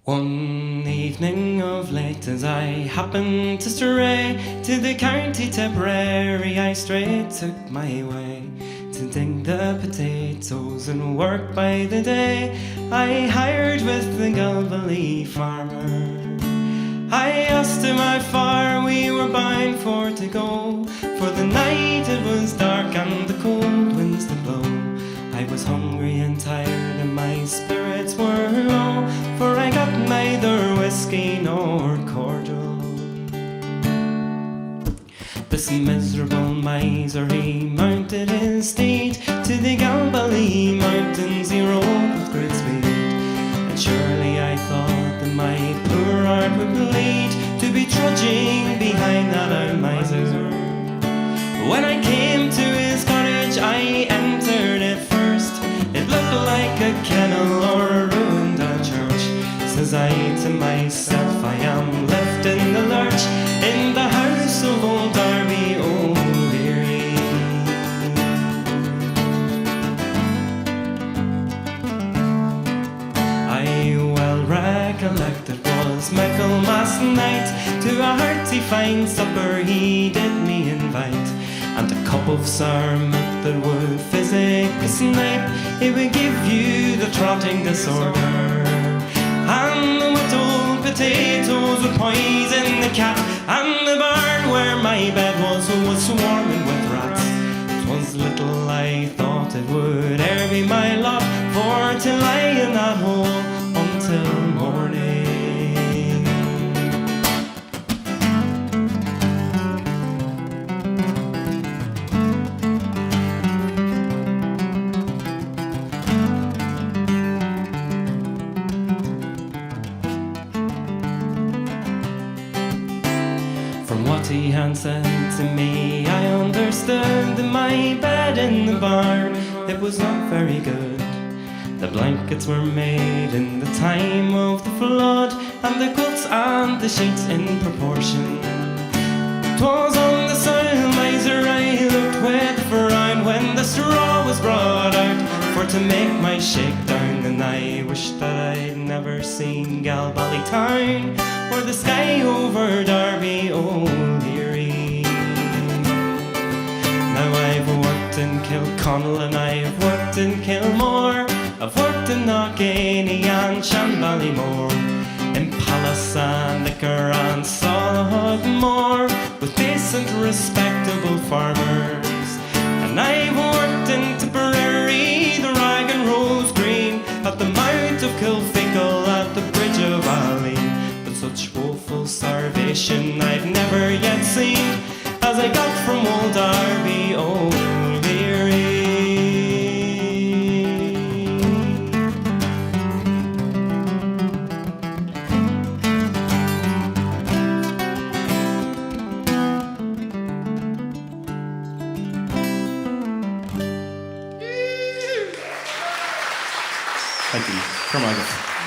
One evening of late, as I happened to stray to the county Tipperary, I straight took my way to dig the potatoes and work by the day. I hired with the Galbally farmer. I asked him how far we were bound for to go, for the night it was dark and the cold winds to blow. I was hungry and tired and my spirits were low, for I got neither whiskey nor cordial. This miserable miser, he mounted his steed to the Galbally mountains, he rode with great speed. And surely I thought that my poor heart would bleed to be trudging behind that old miser. When I came to his cottage, I entered it first. It looked like a kennel or a ruined church. Says I to myself, I am left in the lurch in the house of old Darby O'Leary. I well recollect it was Michaelmas night. To a hearty fine supper he did me invite, and a cup of sarmut that would physic a snipe. It would give you the trotting disorder, and the whittled potatoes would poison the cat, and the barn where my bed was swarming with rats. 'Twas little I thought it would e'er be my lot for to lie in that hole until morning. From what he had said to me, I understood that my bed in the barn, it was not very good. The blankets were made in the time of the flood, and the quilts and the sheets in proportion. 'Twas on the soil miser I looked with frown when the straw was brought out for to make my shakedown, and I wished that I'd never seen Galbally town or the sky over Darby O'Leary. Now I've worked in Kilconnell and I've worked in Kilmore, I've worked in Lorcáin and Shanballymore, in Palace and Liquor and Sodmore, with decent respectable farmers. And I've worked in Tipperary, the Rag and Rose Green, at the mount of Kilfickle, at the bridge of Alley. But such woeful starvation I've never yet seen as I got from old Darby O'Leary. Thank you. Come on.